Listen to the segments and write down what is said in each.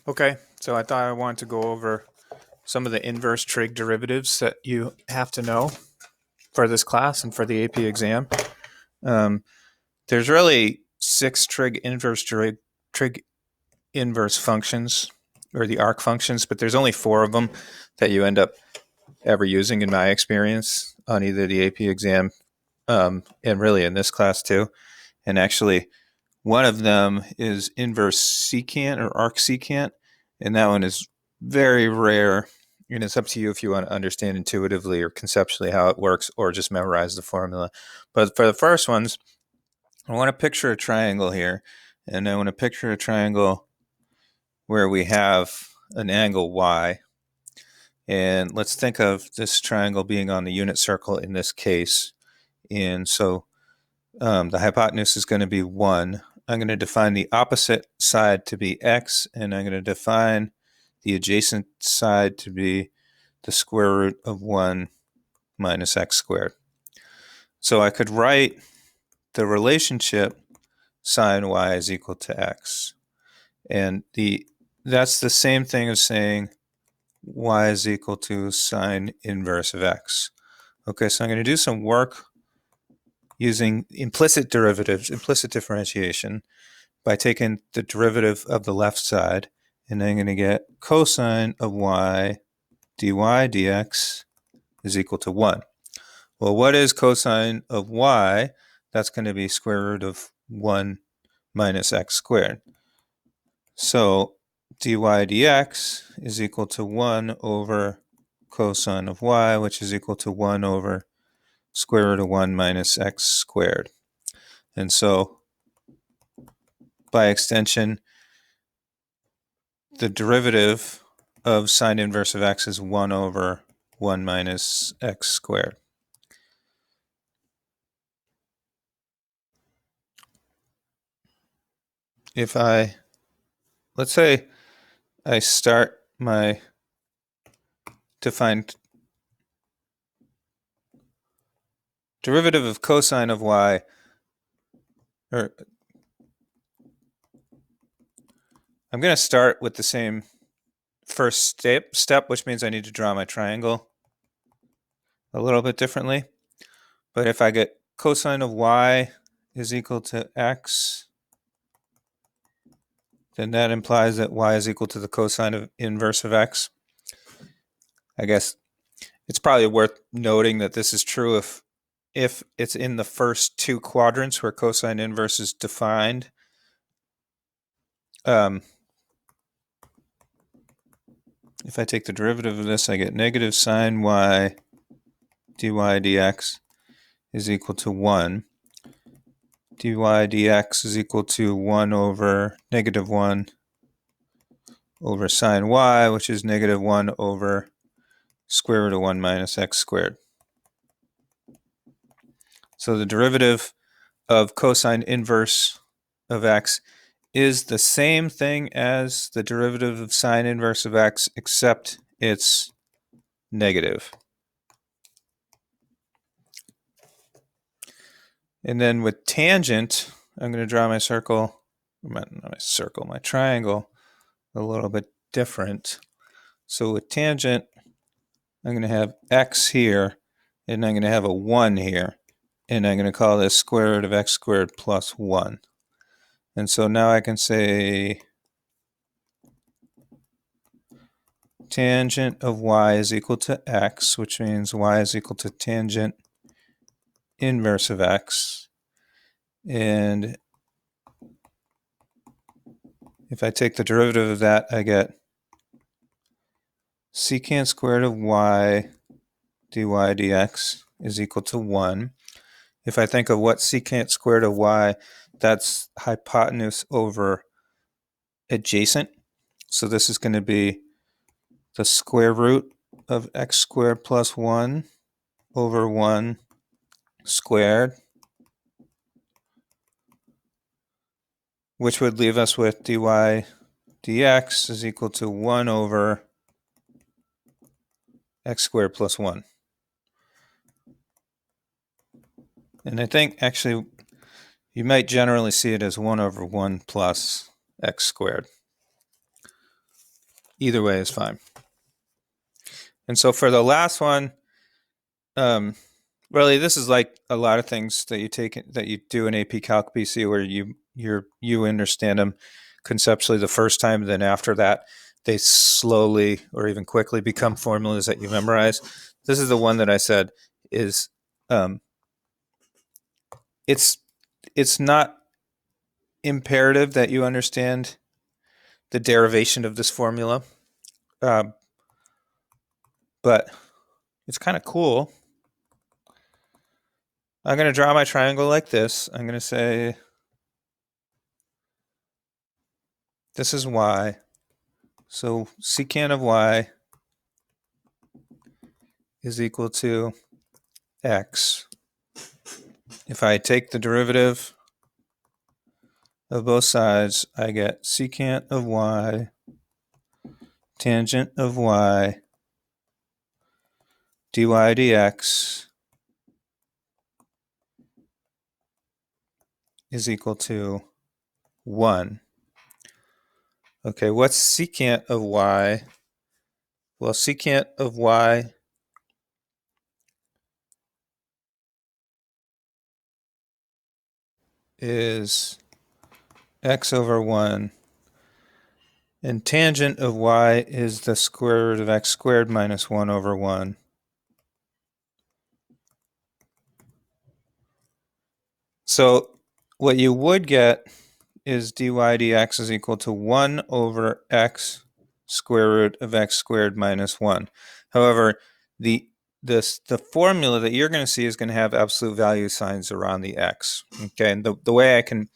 Okay, so I thought I wanted to go over some of the inverse trig derivatives that you have to know for this class and for the AP exam. Um, there's really six trig inverse functions, or the arc functions, but there's only four of them that you end up ever using in my experience on either the AP exam and really in this class too. And actually, one of them is inverse secant or arc secant, and that one is very rare. And it's up to you if you want to understand intuitively or conceptually how it works or just memorize the formula. But for the first ones, I want to picture a triangle here, and I want to picture a triangle where we have an angle y. And let's think of this triangle being on the unit circle in this case. And so the hypotenuse is going to be 1. I'm going to define the opposite side to be x, and I'm going to define the adjacent side to be the square root of 1 minus x squared. So I could write the relationship sine y is equal to x. And that's the same thing as saying y is equal to sine inverse of x. Okay, so I'm going to do some work using implicit derivatives, implicit differentiation, by taking the derivative of the left side, and I'm going to get cosine of y dy dx is equal to 1. Well, what is cosine of y? That's going to be square root of 1 minus x squared. So dy dx is equal to 1 over cosine of y, which is equal to 1 over square root of 1 minus x squared. And so by extension, the derivative of sine inverse of x is 1 over 1 minus x squared. If let's say I start to find derivative of cosine of y, or I'm going to start with the same first step, which means I need to draw my triangle a little bit differently. But if I get cosine of y is equal to x, then that implies that y is equal to the cosine of inverse of x. I guess it's probably worth noting that this is true if it's in the first two quadrants where cosine inverse is defined. If I take the derivative of this, I get negative sine y dy dx is equal to 1. Dy dx is equal to 1 over negative 1 over sine y, which is negative 1 over square root of 1 minus x squared. So the derivative of cosine inverse of x is the same thing as the derivative of sine inverse of x, except it's negative. And then with tangent, I'm going to draw my circle, my triangle a little bit different. So with tangent, I'm going to have x here, and I'm going to have a 1 here, and I'm going to call this square root of x squared plus 1. And so now I can say tangent of y is equal to x, which means y is equal to tangent inverse of x. And if I take the derivative of that, I get secant squared of y dy dx is equal to 1. If I think of what secant squared of y, that's hypotenuse over adjacent. So this is going to be the square root of x squared plus 1 over 1 squared, which would leave us with dy dx is equal to 1 over x squared plus 1. And I think actually you might generally see it as 1 over 1 plus x squared. either way is fine. And so for the last one, really, this is like a lot of things that you do in AP Calc PC, where you understand them conceptually the first time, then after that, they slowly or even quickly become formulas that you memorize. This is the one that I said is it's not imperative that you understand the derivation of this formula, but it's kind of cool. I'm going to draw my triangle like this. I'm going to say this is y. So secant of y is equal to x. If I take the derivative of both sides, I get secant of y tangent of y dy dx is equal to 1. Okay, what's secant of y? Well, secant of y is x over 1, and tangent of y is the square root of x squared minus 1 over 1. So what you would get is dy dx is equal to 1 over x square root of x squared minus 1. However, the formula that you're going to see is going to have absolute value signs around the x. Okay, and the way I can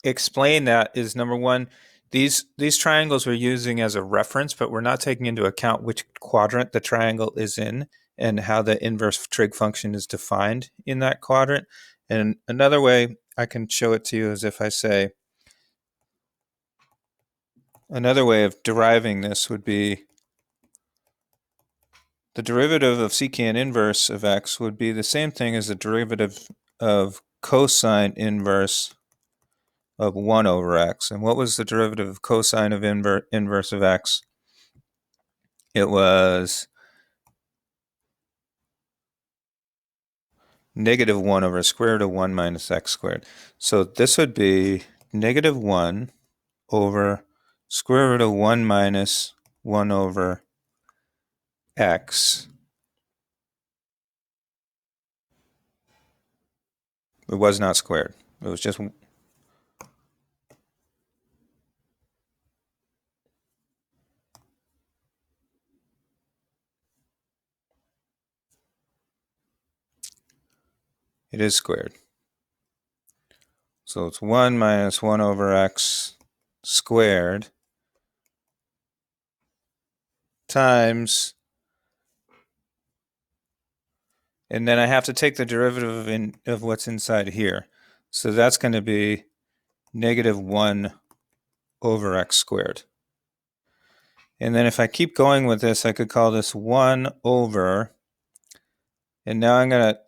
explain that is, number one, these triangles we're using as a reference, but we're not taking into account which quadrant the triangle is in and how the inverse trig function is defined in that quadrant. And another way I can show it to you is if I say, another way of deriving this would be the derivative of secant inverse of x would be the same thing as the derivative of cosine inverse of 1 over x. And what was the derivative of cosine of inverse of x? It was negative 1 over square root of 1 minus x squared. So this would be negative 1 over square root of 1 minus 1 over x. It was not squared. It was just... It is squared. So it's 1 minus 1 over x squared times, and then I have to take the derivative of what's inside here. So that's going to be negative 1 over x squared. And then if I keep going with this, I could call this 1 over, and now I'm going to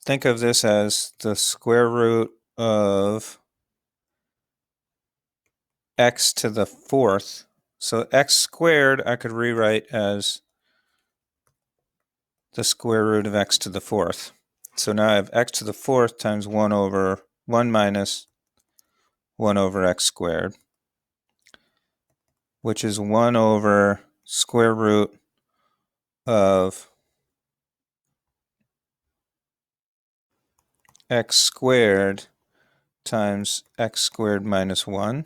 think of this as the square root of x to the 4th. So x squared I could rewrite as the square root of x to the 4th. So now I have x to the 4th times 1 over 1 minus 1 over x squared, which is 1 over square root of x squared times x squared minus 1.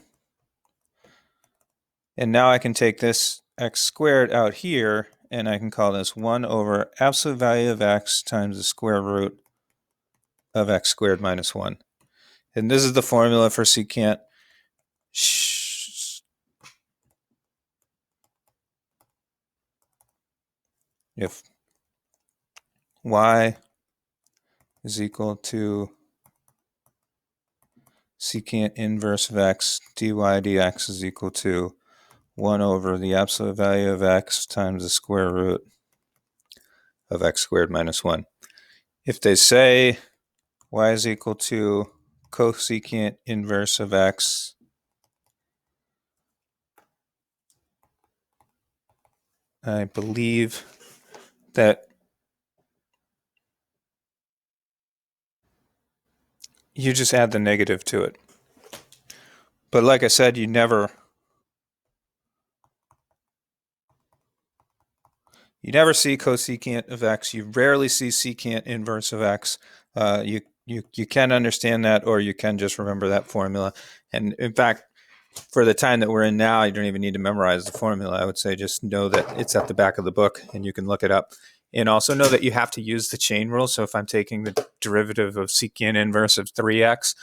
And now I can take this x squared out here, and I can call this 1 over absolute value of x times the square root of x squared minus 1. And this is the formula for secant. If y is equal to secant inverse of x dy dx is equal to 1 over the absolute value of x times the square root of x squared minus 1. If they say y is equal to cosecant inverse of x I believe that you just add the negative to it. But like I said, you never see cosecant of x. You rarely see secant inverse of x. You can understand that, or you can just remember that formula. And in fact, for the time that we're in now, you don't even need to memorize the formula. I would say just know that it's at the back of the book and you can look it up. And also know that you have to use the chain rule. So if I'm taking the derivative of secant inverse of 3x,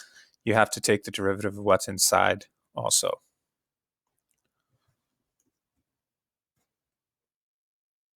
you have to take the derivative of what's inside also.